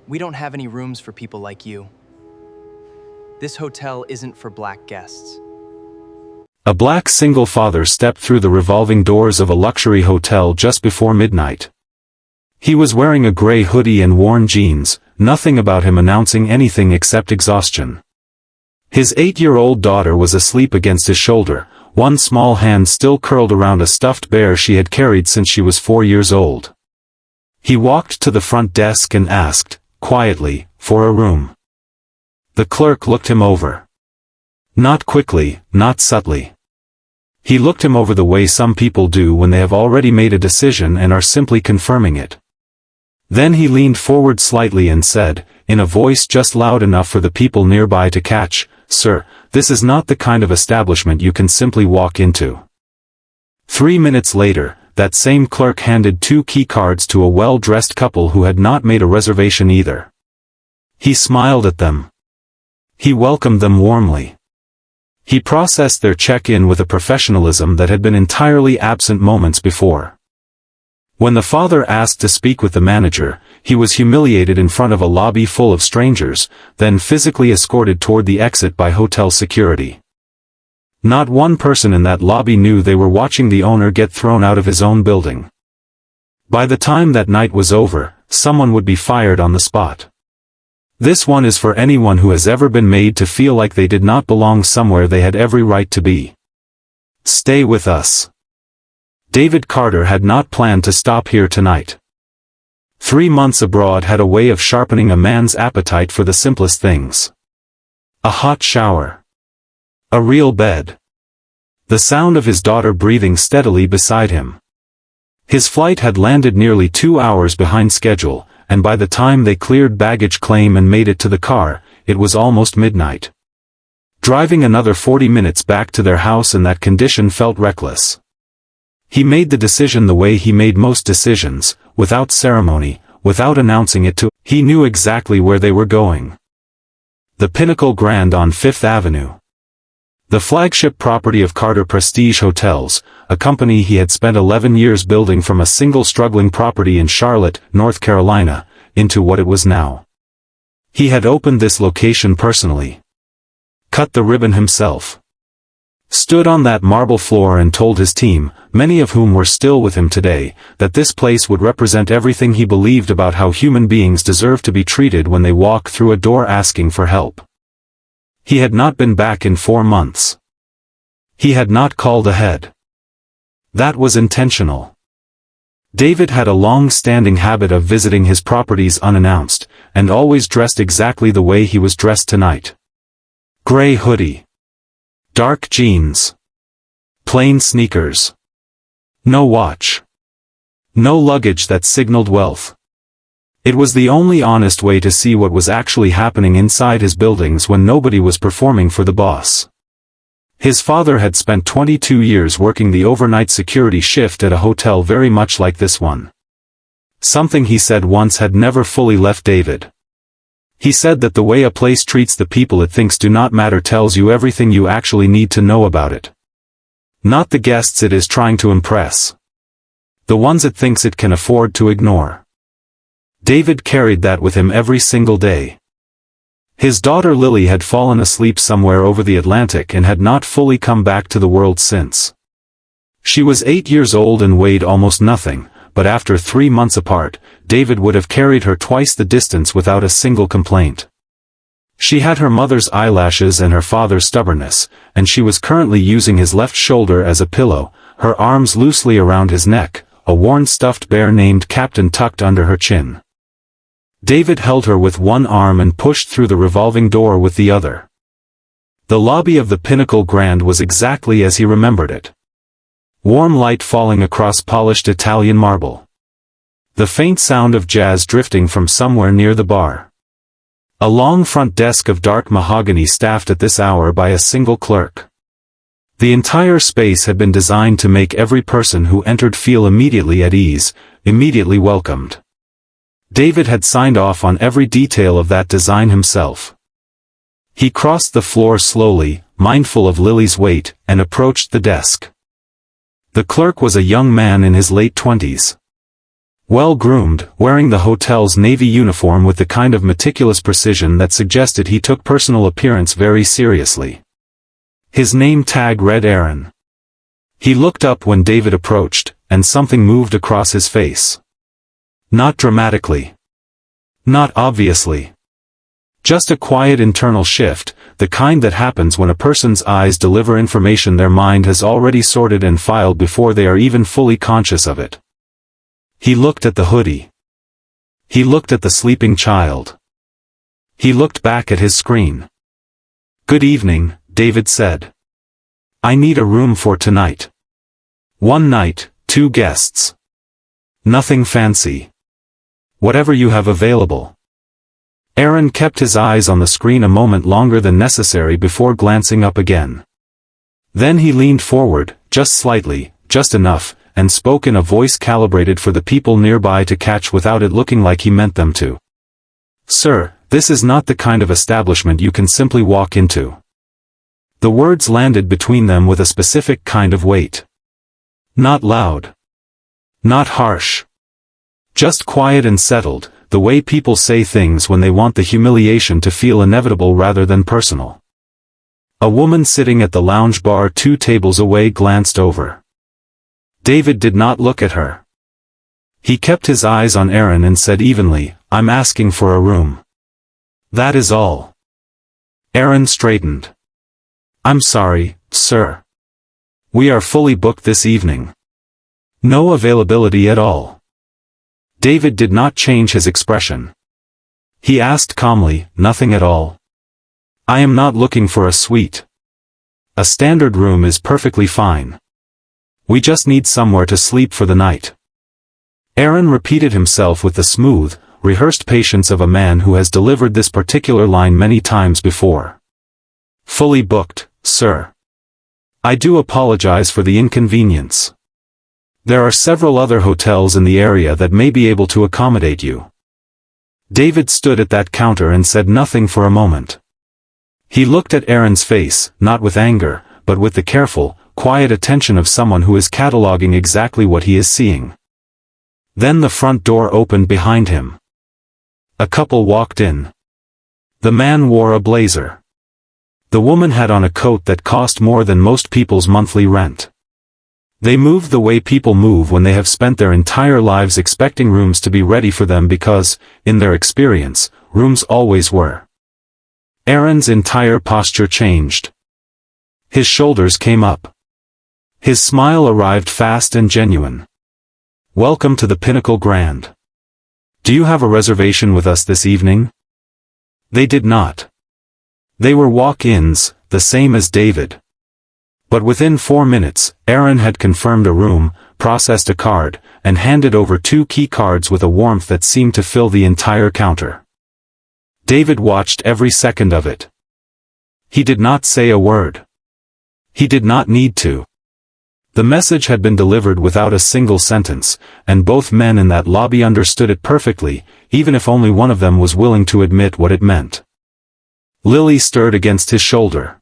We don't have any rooms for people like you. This hotel isn't for black guests. A black single father stepped through the revolving doors of a luxury hotel just before midnight. He was wearing a gray hoodie and worn jeans, nothing about him announcing anything except exhaustion. His 8-year-old daughter was asleep against his shoulder, one small hand still curled around a stuffed bear she had carried since she was 4 years old. He walked to the front desk and asked, quietly, for a room. The clerk looked him over. Not quickly, not subtly. He looked him over the way some people do when they have already made a decision and are simply confirming it. Then he leaned forward slightly and said, in a voice just loud enough for the people nearby to catch, "Sir, this is not the kind of establishment you can simply walk into." 3 minutes later, that same clerk handed 2 key cards to a well-dressed couple who had not made a reservation either. He smiled at them. He welcomed them warmly. He processed their check-in with a professionalism that had been entirely absent moments before. When the father asked to speak with the manager, he was humiliated in front of a lobby full of strangers, then physically escorted toward the exit by hotel security. Not one person in that lobby knew they were watching the owner get thrown out of his own building. By the time that night was over, someone would be fired on the spot. This one is for anyone who has ever been made to feel like they did not belong somewhere they had every right to be. Stay with us. David Carter had not planned to stop here tonight. 3 months abroad had a way of sharpening a man's appetite for the simplest things. A hot shower. A real bed. The sound of his daughter breathing steadily beside him. His flight had landed nearly 2 hours behind schedule, and by the time they cleared baggage claim and made it to the car, it was almost midnight. Driving another 40 minutes back to their house in that condition felt reckless. He made the decision the way he made most decisions, without ceremony, without announcing it to. He knew exactly where they were going. The Pinnacle Grand on 5th Avenue. The flagship property of Carter Prestige Hotels, a company he had spent 11 years building from a single struggling property in Charlotte, North Carolina, into what it was now. He had opened this location personally. Cut the ribbon himself. Stood on that marble floor and told his team, many of whom were still with him today, that this place would represent everything he believed about how human beings deserve to be treated when they walk through a door asking for help. He had not been back in 4 months. He had not called ahead. That was intentional. David had a long-standing habit of visiting his properties unannounced, and always dressed exactly the way he was dressed tonight. Gray hoodie. Dark jeans. Plain sneakers. No watch. No luggage that signaled wealth. It was the only honest way to see what was actually happening inside his buildings when nobody was performing for the boss. His father had spent 22 years working the overnight security shift at a hotel very much like this one. Something he said once had never fully left David. He said that the way a place treats the people it thinks do not matter tells you everything you actually need to know about it. Not the guests it is trying to impress. The ones it thinks it can afford to ignore. David carried that with him every single day. His daughter Lily had fallen asleep somewhere over the Atlantic and had not fully come back to the world since. She was 8 years old and weighed almost nothing, but after 3 months apart, David would have carried her twice the distance without a single complaint. She had her mother's eyelashes and her father's stubbornness, and she was currently using his left shoulder as a pillow, her arms loosely around his neck, a worn stuffed bear named Captain tucked under her chin. David held her with one arm and pushed through the revolving door with the other. The lobby of the Pinnacle Grand was exactly as he remembered it. Warm light falling across polished Italian marble. The faint sound of jazz drifting from somewhere near the bar. A long front desk of dark mahogany staffed at this hour by a single clerk. The entire space had been designed to make every person who entered feel immediately at ease, immediately welcomed. David had signed off on every detail of that design himself. He crossed the floor slowly, mindful of Lily's weight, and approached the desk. The clerk was a young man in his late 20s. Well-groomed, wearing the hotel's navy uniform with the kind of meticulous precision that suggested he took personal appearance very seriously. His name tag read Aaron. He looked up when David approached, and something moved across his face. Not dramatically. Not obviously. Just a quiet internal shift, the kind that happens when a person's eyes deliver information their mind has already sorted and filed before they are even fully conscious of it. He looked at the hoodie. He looked at the sleeping child. He looked back at his screen. "Good evening," David said. "I need a room for tonight. One night, 2 guests. Nothing fancy. Whatever you have available." Aaron kept his eyes on the screen a moment longer than necessary before glancing up again. Then he leaned forward, just slightly, just enough, and spoke in a voice calibrated for the people nearby to catch without it looking like he meant them to. "Sir, this is not the kind of establishment you can simply walk into." The words landed between them with a specific kind of weight. Not loud. Not harsh. Just quiet and settled, the way people say things when they want the humiliation to feel inevitable rather than personal. A woman sitting at the lounge bar 2 tables away glanced over. David did not look at her. He kept his eyes on Aaron and said evenly, "I'm asking for a room. That is all." Aaron straightened. "I'm sorry, sir. We are fully booked this evening. No availability at all." David did not change his expression. He asked calmly, "Nothing at all?" "I am not looking for a suite. A standard room is perfectly fine. We just need somewhere to sleep for the night." Aaron repeated himself with the smooth, rehearsed patience of a man who has delivered this particular line many times before. "Fully booked, sir. I do apologize for the inconvenience. There are several other hotels in the area that may be able to accommodate you." David stood at that counter and said nothing for a moment. He looked at Aaron's face, not with anger, but with the careful, quiet attention of someone who is cataloging exactly what he is seeing. Then the front door opened behind him. A couple walked in. The man wore a blazer. The woman had on a coat that cost more than most people's monthly rent. They moved the way people move when they have spent their entire lives expecting rooms to be ready for them because, in their experience, rooms always were. Aaron's entire posture changed. His shoulders came up. His smile arrived fast and genuine. "Welcome to the Pinnacle Grand. Do you have a reservation with us this evening?" They did not. They were walk-ins, the same as David. But within 4 minutes, Aaron had confirmed a room, processed a card, and handed over 2 key cards with a warmth that seemed to fill the entire counter. David watched every second of it. He did not say a word. He did not need to. The message had been delivered without a single sentence, and both men in that lobby understood it perfectly, even if only one of them was willing to admit what it meant. Lily stirred against his shoulder.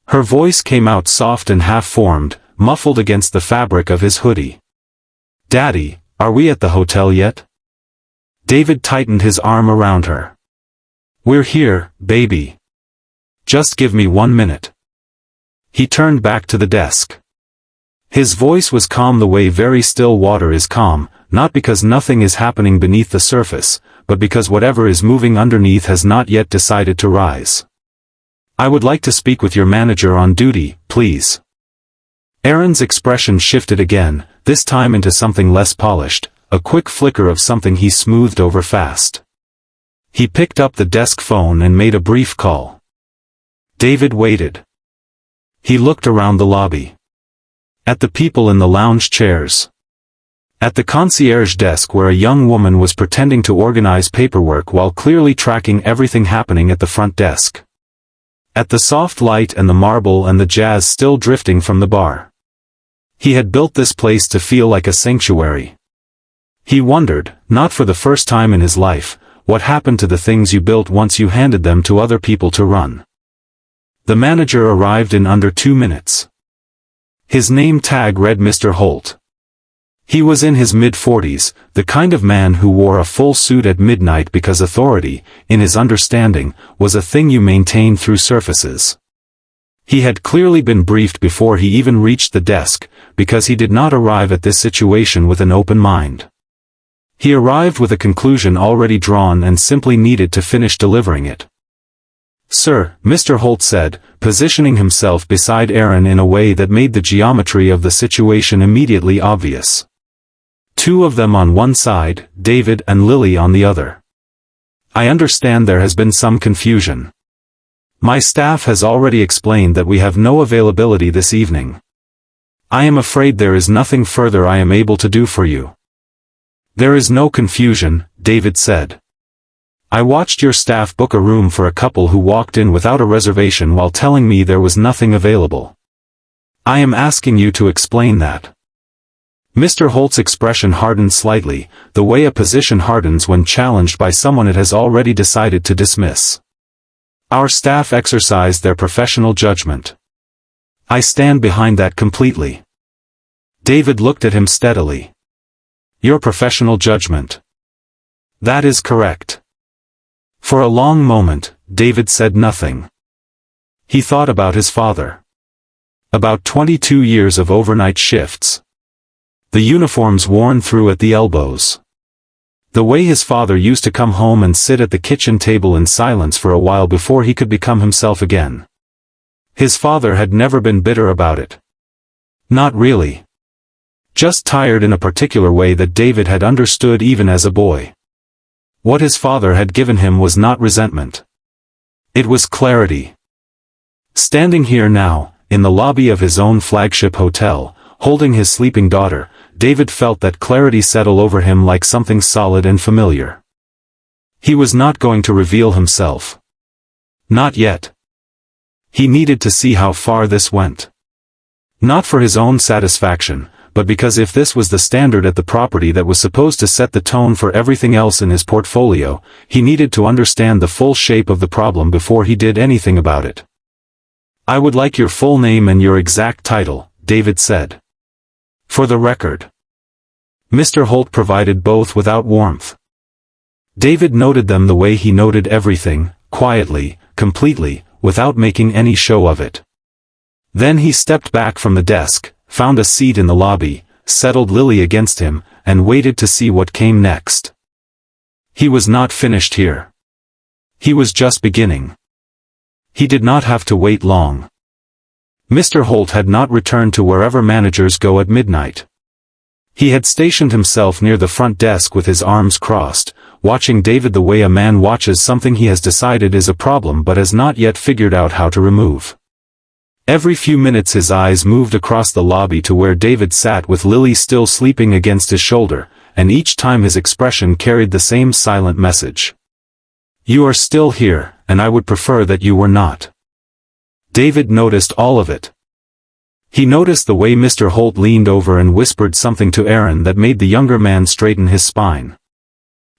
Her voice came out soft and half-formed, muffled against the fabric of his hoodie. "Daddy, are we at the hotel yet?" David tightened his arm around her. "We're here, baby. Just give me 1 minute." He turned back to the desk. His voice was calm the way very still water is calm, not because nothing is happening beneath the surface, but because whatever is moving underneath has not yet decided to rise. "I would like to speak with your manager on duty, please." Aaron's expression shifted again, this time into something less polished, a quick flicker of something he smoothed over fast. He picked up the desk phone and made a brief call. David waited. He looked around the lobby. At the people in the lounge chairs. At the concierge desk where a young woman was pretending to organize paperwork while clearly tracking everything happening at the front desk. At the soft light and the marble and the jazz still drifting from the bar. He had built this place to feel like a sanctuary. He wondered, not for the first time in his life, what happened to the things you built once you handed them to other people to run. The manager arrived in under 2 minutes. His name tag read Mr. Holt. He was in his mid-40s, the kind of man who wore a full suit at midnight because authority, in his understanding, was a thing you maintained through surfaces. He had clearly been briefed before he even reached the desk, because he did not arrive at this situation with an open mind. He arrived with a conclusion already drawn and simply needed to finish delivering it. "Sir," Mr. Holt said, positioning himself beside Aaron in a way that made the geometry of the situation immediately obvious. Two of them on one side, David and Lily on the other. "I understand there has been some confusion. My staff has already explained that we have no availability this evening. I am afraid there is nothing further I am able to do for you." "There is no confusion," David said. "I watched your staff book a room for a couple who walked in without a reservation while telling me there was nothing available. I am asking you to explain that." Mr. Holt's expression hardened slightly, the way a position hardens when challenged by someone it has already decided to dismiss. "Our staff exercised their professional judgment. I stand behind that completely." David looked at him steadily. "Your professional judgment." "That is correct." For a long moment, David said nothing. He thought about his father. About 22 years of overnight shifts. The uniforms worn through at the elbows. The way his father used to come home and sit at the kitchen table in silence for a while before he could become himself again. His father had never been bitter about it. Not really. Just tired in a particular way that David had understood even as a boy. What his father had given him was not resentment. It was clarity. Standing here now, in the lobby of his own flagship hotel, holding his sleeping daughter, David felt that clarity settle over him like something solid and familiar. He was not going to reveal himself. Not yet. He needed to see how far this went. Not for his own satisfaction, but because if this was the standard at the property that was supposed to set the tone for everything else in his portfolio, he needed to understand the full shape of the problem before he did anything about it. "I would like your full name and your exact title," David said. "For the record." Mr. Holt provided both without warmth. David noted them the way he noted everything, quietly, completely, without making any show of it. Then he stepped back from the desk, found a seat in the lobby, settled Lily against him, and waited to see what came next. He was not finished here. He was just beginning. He did not have to wait long. Mr. Holt had not returned to wherever managers go at midnight. He had stationed himself near the front desk with his arms crossed, watching David the way a man watches something he has decided is a problem but has not yet figured out how to remove. Every few minutes his eyes moved across the lobby to where David sat with Lily still sleeping against his shoulder, and each time his expression carried the same silent message. "You are still here, and I would prefer that you were not." David noticed all of it. He noticed the way Mr. Holt leaned over and whispered something to Aaron that made the younger man straighten his spine.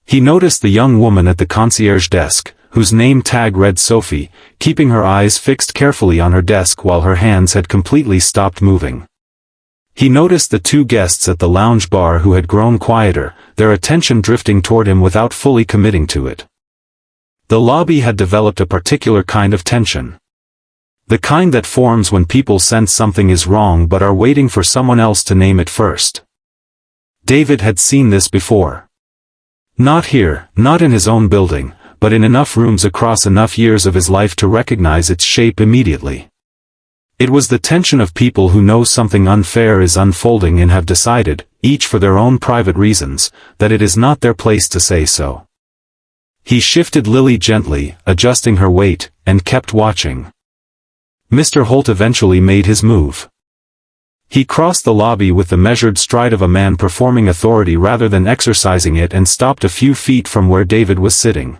He noticed the young woman at the concierge desk, whose name tag read Sophie, keeping her eyes fixed carefully on her desk while her hands had completely stopped moving. He noticed the two guests at the lounge bar who had grown quieter, their attention drifting toward him without fully committing to it. The lobby had developed a particular kind of tension. The kind that forms when people sense something is wrong but are waiting for someone else to name it first. David had seen this before. Not here, not in his own building, but in enough rooms across enough years of his life to recognize its shape immediately. It was the tension of people who know something unfair is unfolding and have decided, each for their own private reasons, that it is not their place to say so. He shifted Lily gently, adjusting her weight, and kept watching. Mr. Holt eventually made his move. He crossed the lobby with the measured stride of a man performing authority rather than exercising it and stopped a few feet from where David was sitting.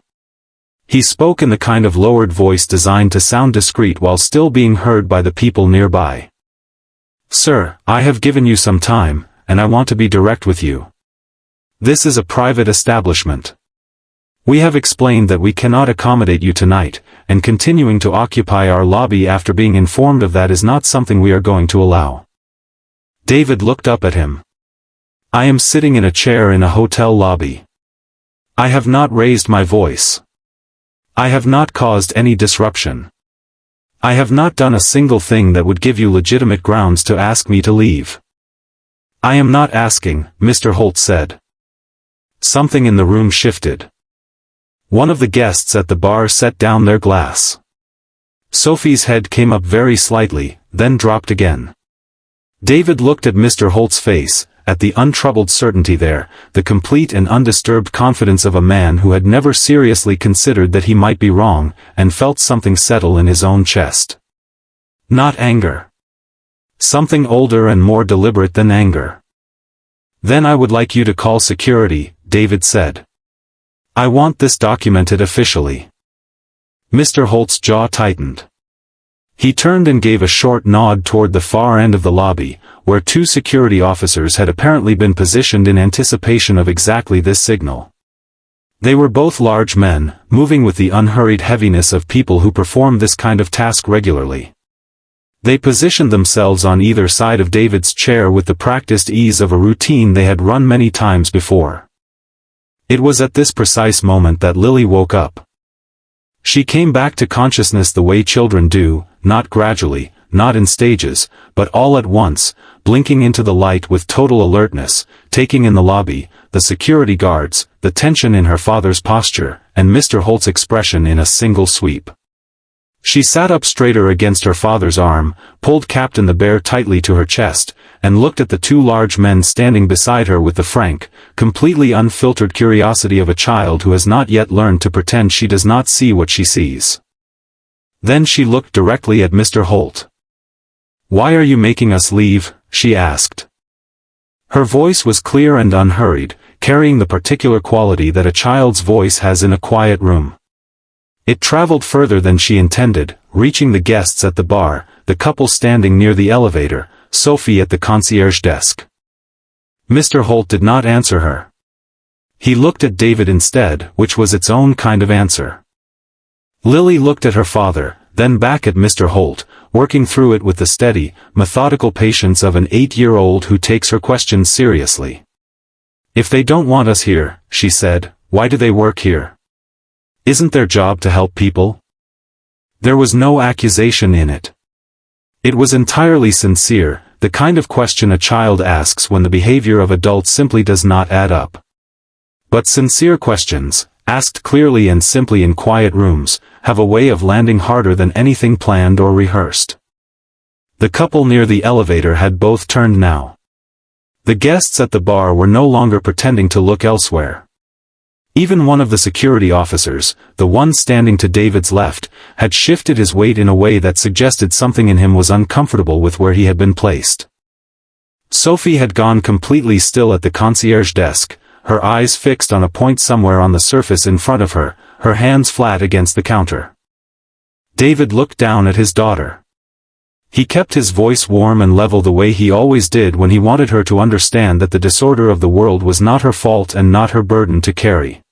He spoke in the kind of lowered voice designed to sound discreet while still being heard by the people nearby. "Sir, I have given you some time, and I want to be direct with you. This is a private establishment. We have explained that we cannot accommodate you tonight, and continuing to occupy our lobby after being informed of that is not something we are going to allow." David looked up at him. I am sitting in a chair in a hotel lobby. I have not raised my voice. I have not caused any disruption. I have not done a single thing that would give you legitimate grounds to ask me to leave. I am not asking, Mr. Holt said. Something in the room shifted. One of the guests at the bar set down their glass. Sophie's head came up very slightly, then dropped again. David looked at Mr. Holt's face, at the untroubled certainty there, the complete and undisturbed confidence of a man who had never seriously considered that he might be wrong, and felt something settle in his own chest. Not anger. Something older and more deliberate than anger. Then I would like you to call security, David said. I want this documented officially. Mr. Holt's jaw tightened. He turned and gave a short nod toward the far end of the lobby, where two security officers had apparently been positioned in anticipation of exactly this signal. They were both large men, moving with the unhurried heaviness of people who perform this kind of task regularly. They positioned themselves on either side of David's chair with the practiced ease of a routine they had run many times before. It was at this precise moment that Lily woke up. She came back to consciousness the way children do, not gradually, not in stages, but all at once, blinking into the light with total alertness, taking in the lobby, the security guards, the tension in her father's posture, and Mr. Holt's expression in a single sweep. She sat up straighter against her father's arm, pulled Captain the Bear tightly to her chest, and looked at the two large men standing beside her with the frank, completely unfiltered curiosity of a child who has not yet learned to pretend she does not see what she sees. Then she looked directly at Mr. Holt. "Why are you making us leave?" she asked. Her voice was clear and unhurried, carrying the particular quality that a child's voice has in a quiet room. It traveled further than she intended, reaching the guests at the bar, the couple standing near the elevator, Sophie at the concierge desk. Mr. Holt did not answer her. He looked at David instead, which was its own kind of answer. Lily looked at her father, then back at Mr. Holt, working through it with the steady, methodical patience of an 8-year-old who takes her questions seriously. "If they don't want us here," she said, "why do they work here? Isn't their job to help people?" There was no accusation in it. It was entirely sincere, the kind of question a child asks when the behavior of adults simply does not add up. But sincere questions, asked clearly and simply in quiet rooms, have a way of landing harder than anything planned or rehearsed. The couple near the elevator had both turned now. The guests at the bar were no longer pretending to look elsewhere. Even one of the security officers, the one standing to David's left, had shifted his weight in a way that suggested something in him was uncomfortable with where he had been placed. Sophie had gone completely still at the concierge desk, her eyes fixed on a point somewhere on the surface in front of her, her hands flat against the counter. David looked down at his daughter. He kept his voice warm and level the way he always did when he wanted her to understand that the disorder of the world was not her fault and not her burden to carry.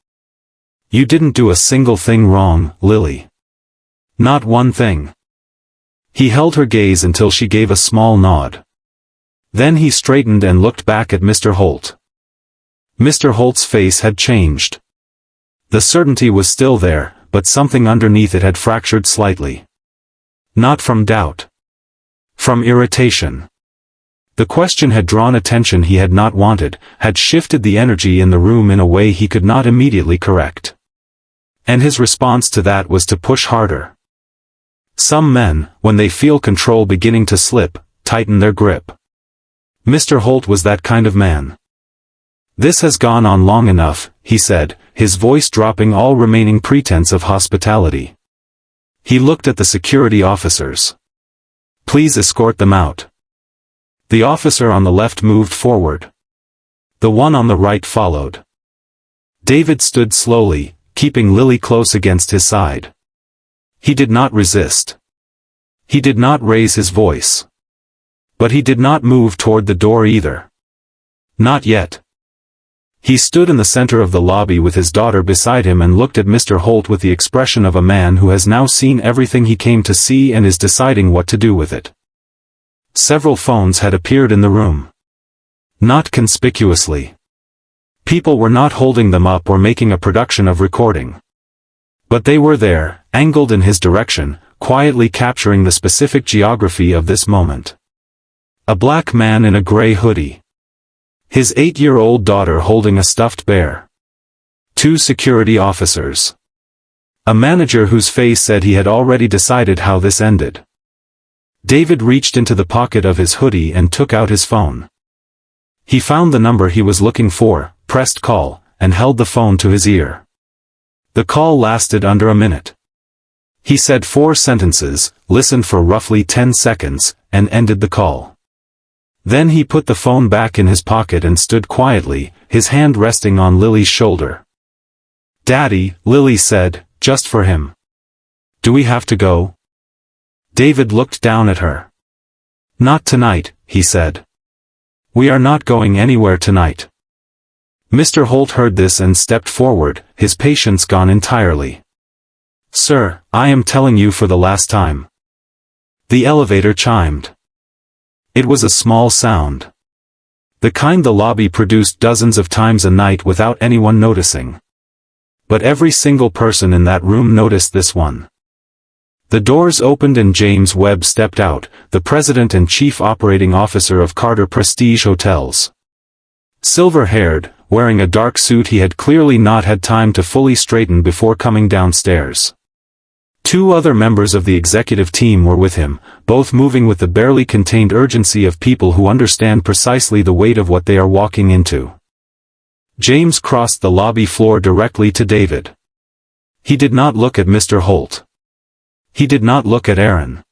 "You didn't do a single thing wrong, Lily. Not one thing." He held her gaze until she gave a small nod. Then he straightened and looked back at Mr. Holt. Mr. Holt's face had changed. The certainty was still there, but something underneath it had fractured slightly. Not from doubt. From irritation. The question had drawn attention he had not wanted, had shifted the energy in the room in a way he could not immediately correct. And his response to that was to push harder. Some men, when they feel control beginning to slip, tighten their grip. Mr. Holt was that kind of man. "This has gone on long enough," he said, his voice dropping all remaining pretense of hospitality. He looked at the security officers. "Please escort them out." The officer on the left moved forward. The one on the right followed. David stood slowly, keeping Lily close against his side. He did not resist. He did not raise his voice. But he did not move toward the door either. Not yet. He stood in the center of the lobby with his daughter beside him and looked at Mr. Holt with the expression of a man who has now seen everything he came to see and is deciding what to do with it. Several phones had appeared in the room. Not conspicuously. People were not holding them up or making a production of recording. But they were there, angled in his direction, quietly capturing the specific geography of this moment. A black man in a gray hoodie. His 8-year-old daughter holding a stuffed bear. 2 security officers. A manager whose face said he had already decided how this ended. David reached into the pocket of his hoodie and took out his phone. He found the number he was looking for, pressed call, and held the phone to his ear. The call lasted under a minute. He said 4 sentences, listened for roughly 10 seconds, and ended the call. Then he put the phone back in his pocket and stood quietly, his hand resting on Lily's shoulder. "Daddy," Lily said, "just for him. Do we have to go?" David looked down at her. "Not tonight," he said. "We are not going anywhere tonight." Mr. Holt heard this and stepped forward, his patience gone entirely. "Sir, I am telling you for the last time." The elevator chimed. It was a small sound. The kind the lobby produced dozens of times a night without anyone noticing. But every single person in that room noticed this one. The doors opened and James Webb stepped out, the president and chief operating officer of Carter Prestige Hotels. Silver-haired, wearing a dark suit he had clearly not had time to fully straighten before coming downstairs. 2 other members of the executive team were with him, both moving with the barely contained urgency of people who understand precisely the weight of what they are walking into. James crossed the lobby floor directly to David. He did not look at Mr. Holt. He did not look at Aaron.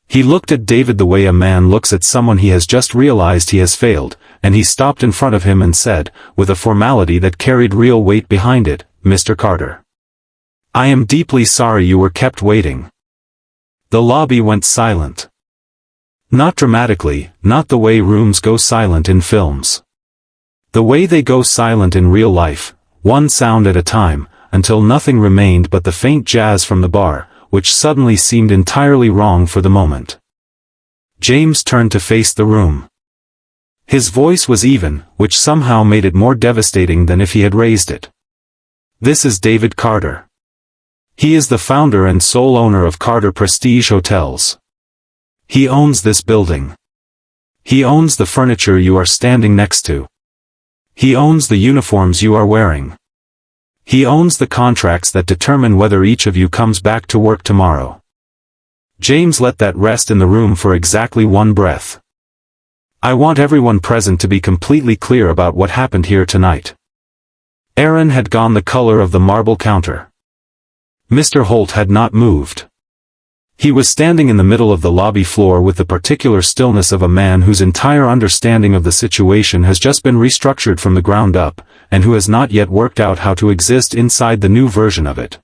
He looked at David the way a man looks at someone he has just realized he has failed, and he stopped in front of him and said, with a formality that carried real weight behind it, "Mr. Carter. I am deeply sorry you were kept waiting." The lobby went silent. Not dramatically, not the way rooms go silent in films. The way they go silent in real life, one sound at a time, until nothing remained but the faint jazz from the bar, which suddenly seemed entirely wrong for the moment. James turned to face the room. His voice was even, which somehow made it more devastating than if he had raised it. "This is David Carter. He is the founder and sole owner of Carter Prestige Hotels. He owns this building. He owns the furniture you are standing next to. He owns the uniforms you are wearing. He owns the contracts that determine whether each of you comes back to work tomorrow." James let that rest in the room for exactly 1 breath. "I want everyone present to be completely clear about what happened here tonight." Aaron had gone the color of the marble counter. Mr. Holt had not moved. He was standing in the middle of the lobby floor with the particular stillness of a man whose entire understanding of the situation has just been restructured from the ground up, and who has not yet worked out how to exist inside the new version of it.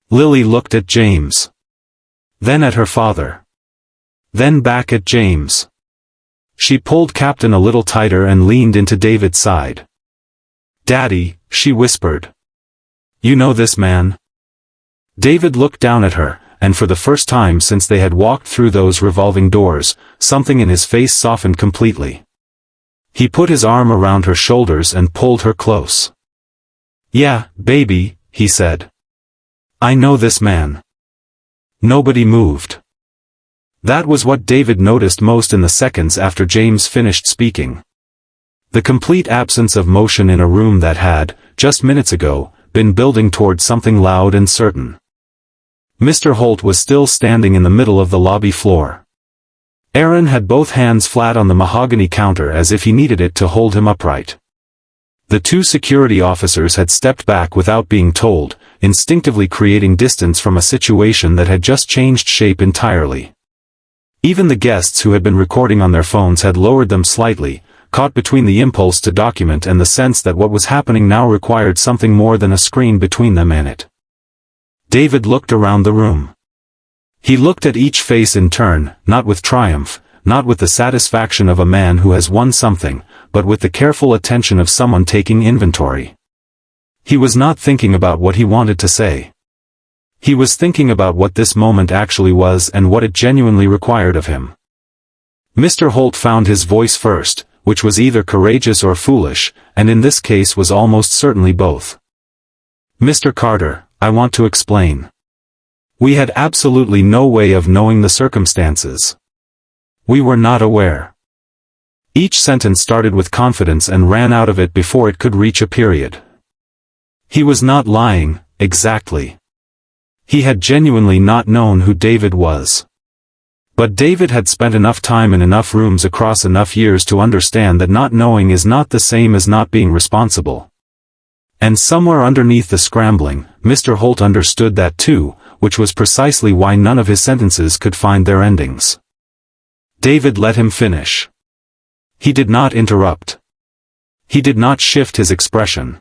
Lily looked at James. Then at her father. Then back at James. She pulled Captain a little tighter and leaned into David's side. "Daddy," she whispered. "You know this man?" David looked down at her, and for the first time since they had walked through those revolving doors, something in his face softened completely. He put his arm around her shoulders and pulled her close. "Yeah, baby," he said. "I know this man." Nobody moved. That was what David noticed most in the seconds after James finished speaking. The complete absence of motion in a room that had, just minutes ago, been building toward something loud and certain. Mr. Holt was still standing in the middle of the lobby floor. Aaron had both hands flat on the mahogany counter as if he needed it to hold him upright. The 2 security officers had stepped back without being told, instinctively creating distance from a situation that had just changed shape entirely. Even the guests who had been recording on their phones had lowered them slightly, caught between the impulse to document and the sense that what was happening now required something more than a screen between them and it. David looked around the room. He looked at each face in turn, not with triumph, not with the satisfaction of a man who has won something, but with the careful attention of someone taking inventory. He was not thinking about what he wanted to say. He was thinking about what this moment actually was and what it genuinely required of him. Mr. Holt found his voice first, which was either courageous or foolish, and in this case was almost certainly both. "Mr. Carter, I want to explain. We had absolutely no way of knowing the circumstances. We were not aware." Each sentence started with confidence and ran out of it before it could reach a period. He was not lying, exactly. He had genuinely not known who David was. But David had spent enough time in enough rooms across enough years to understand that not knowing is not the same as not being responsible. And somewhere underneath the scrambling, Mr. Holt understood that too, which was precisely why none of his sentences could find their endings. David let him finish. He did not interrupt. He did not shift his expression.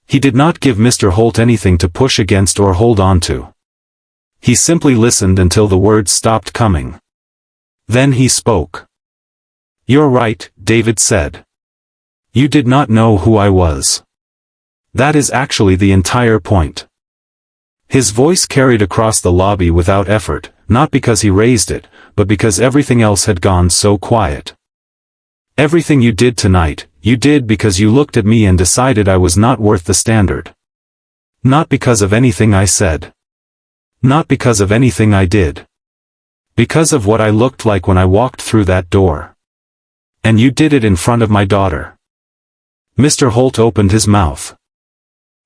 He did not give Mr. Holt anything to push against or hold on to. He simply listened until the words stopped coming. Then he spoke. "You're right," David said. "You did not know who I was. That is actually the entire point." His voice carried across the lobby without effort, not because he raised it, but because everything else had gone so quiet. "Everything you did tonight, you did because you looked at me and decided I was not worth the standard. Not because of anything I said. Not because of anything I did. Because of what I looked like when I walked through that door. And you did it in front of my daughter." Mr. Holt opened his mouth.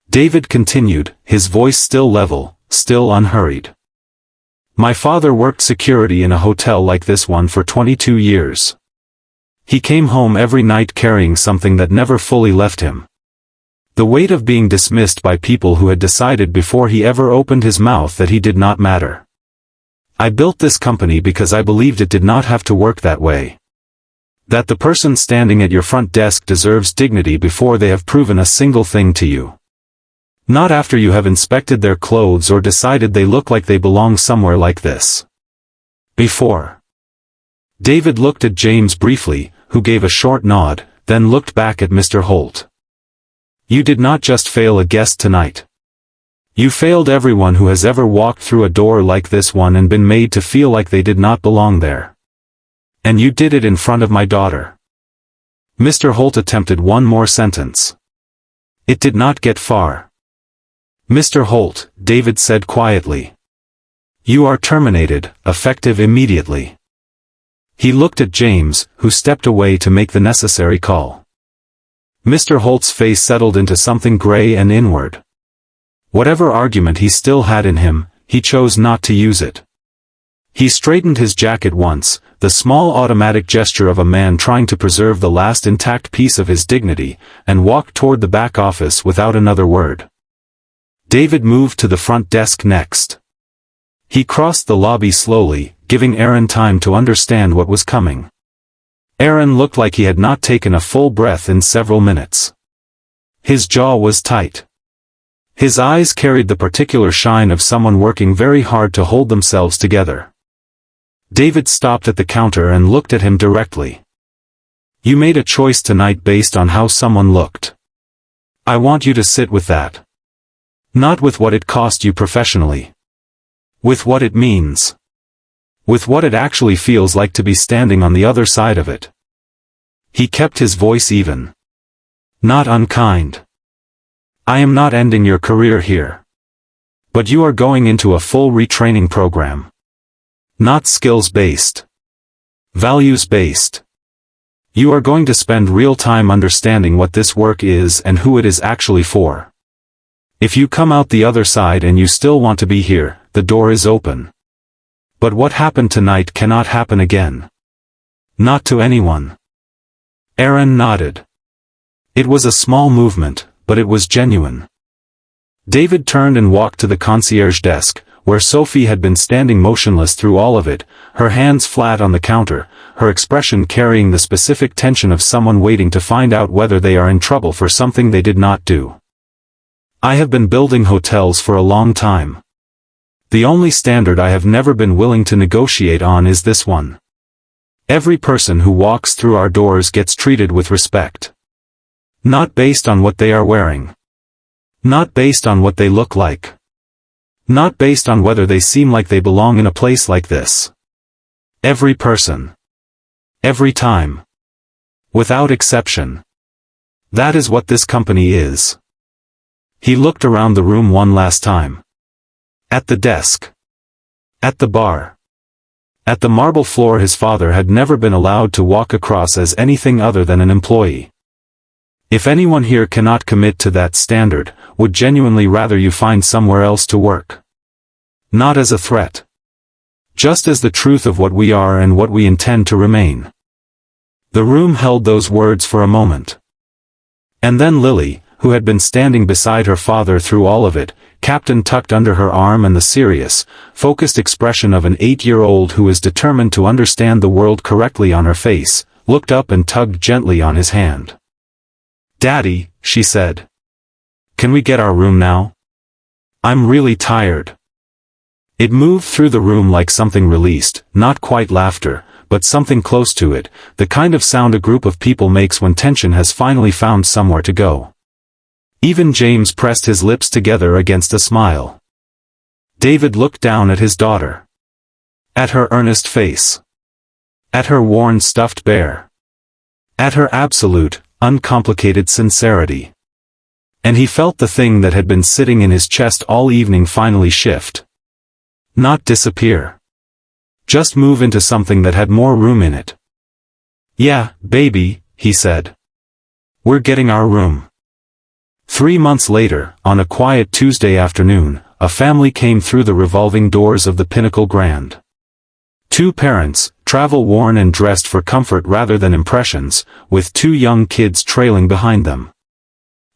David continued, his voice still level, still unhurried. "My father worked security in a hotel like this one for 22 years. He came home every night carrying something that never fully left him. The weight of being dismissed by people who had decided before he ever opened his mouth that he did not matter. I built this company because I believed it did not have to work that way. That the person standing at your front desk deserves dignity before they have proven a single thing to you. Not after you have inspected their clothes or decided they look like they belong somewhere like this. Before." David looked at James briefly, who gave a short nod, then looked back at Mr. Holt. "You did not just fail a guest tonight. You failed everyone who has ever walked through a door like this one and been made to feel like they did not belong there. And you did it in front of my daughter." Mr. Holt attempted one more sentence. It did not get far. "Mr. Holt," David said quietly. "You are terminated, effective immediately." He looked at James, who stepped away to make the necessary call. Mr. Holt's face settled into something gray and inward. Whatever argument he still had in him, he chose not to use it. He straightened his jacket once, the small automatic gesture of a man trying to preserve the last intact piece of his dignity, and walked toward the back office without another word. David moved to the front desk next. He crossed the lobby slowly, giving Aaron time to understand what was coming. Aaron looked like he had not taken a full breath in several minutes. His jaw was tight. His eyes carried the particular shine of someone working very hard to hold themselves together. David stopped at the counter and looked at him directly. "You made a choice tonight based on how someone looked. I want you to sit with that. Not with what it cost you professionally. With what it means. With what it actually feels like to be standing on the other side of it." He kept his voice even. "Not unkind. I am not ending your career here. But you are going into a full retraining program. Not skills-based. Values-based. You are going to spend real time understanding what this work is and who it is actually for. If you come out the other side and you still want to be here, the door is open. But what happened tonight cannot happen again. Not to anyone." Aaron nodded. It was a small movement, but it was genuine. David turned and walked to the concierge desk, where Sophie had been standing motionless through all of it, her hands flat on the counter, her expression carrying the specific tension of someone waiting to find out whether they are in trouble for something they did not do. "I have been building hotels for a long time. The only standard I have never been willing to negotiate on is this one. Every person who walks through our doors gets treated with respect. Not based on what they are wearing. Not based on what they look like. Not based on whether they seem like they belong in a place like this. Every person. Every time. Without exception. That is what this company is. He looked around the room one last time. At the desk. At the bar. At the marble floor. His father had never been allowed to walk across as anything other than an employee. If anyone here cannot commit to that standard, would genuinely rather you find somewhere else to work. Not as a threat. Just as the truth of what we are and what we intend to remain. The room held those words for a moment. And then Lily, who had been standing beside her father through all of it, Captain tucked under her arm and the serious, focused expression of an 8-year-old who is determined to understand the world correctly on her face, looked up and tugged gently on his hand. "Daddy," she said. "Can we get our room now? I'm really tired." It moved through the room like something released, not quite laughter, but something close to it, the kind of sound a group of people makes when tension has finally found somewhere to go. Even James pressed his lips together against a smile. David looked down at his daughter. At her earnest face. At her worn stuffed bear. At her absolute, uncomplicated sincerity. And he felt the thing that had been sitting in his chest all evening finally shift. Not disappear. Just move into something that had more room in it. "Yeah, baby," he said. "We're getting our room." 3 months later, on a quiet Tuesday afternoon, a family came through the revolving doors of the Pinnacle Grand. 2 parents, travel-worn and dressed for comfort rather than impressions, with 2 young kids trailing behind them.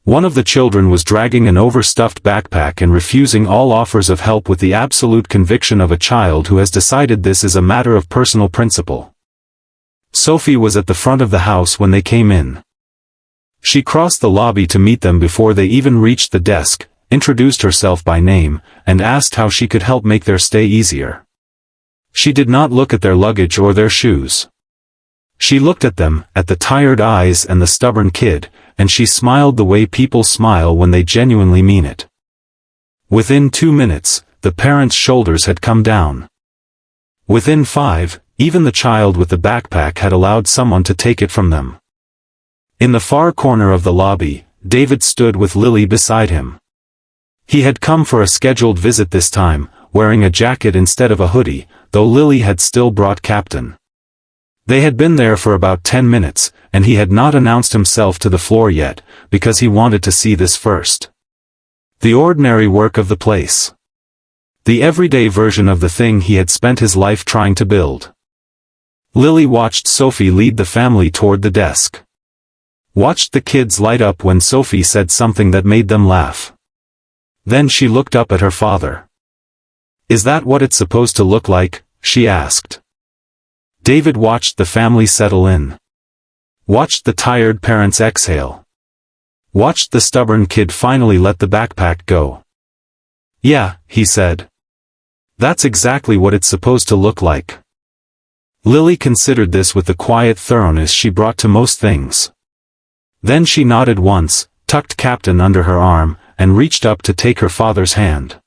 One of the children was dragging an overstuffed backpack and refusing all offers of help with the absolute conviction of a child who has decided this is a matter of personal principle. Sophie was at the front of the house when they came in. She crossed the lobby to meet them before they even reached the desk, introduced herself by name, and asked how she could help make their stay easier. She did not look at their luggage or their shoes. She looked at them, at the tired eyes and the stubborn kid, and she smiled the way people smile when they genuinely mean it. Within 2 minutes, the parents' shoulders had come down. Within 5, even the child with the backpack had allowed someone to take it from them. In the far corner of the lobby, David stood with Lily beside him. He had come for a scheduled visit this time, wearing a jacket instead of a hoodie, though Lily had still brought Captain. They had been there for about 10 minutes, and he had not announced himself to the floor yet, because he wanted to see this first. The ordinary work of the place. The everyday version of the thing he had spent his life trying to build. Lily watched Sophie lead the family toward the desk. Watched the kids light up when Sophie said something that made them laugh. Then she looked up at her father. "Is that what it's supposed to look like?" she asked. David watched the family settle in. Watched the tired parents exhale. Watched the stubborn kid finally let the backpack go. "Yeah," he said. "That's exactly what it's supposed to look like." Lily considered this with the quiet thoroughness she brought to most things. Then she nodded once, tucked Captain under her arm, and reached up to take her father's hand.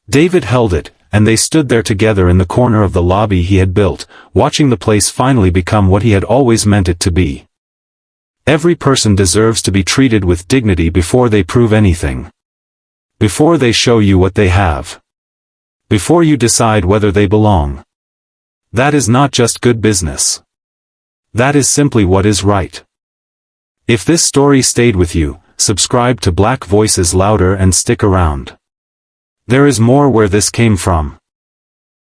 David held it, and they stood there together in the corner of the lobby he had built, watching the place finally become what he had always meant it to be. Every person deserves to be treated with dignity before they prove anything. Before they show you what they have. Before you decide whether they belong. That is not just good business. That is simply what is right. If this story stayed with you, subscribe to Black Voices Louder and stick around. There is more where this came from.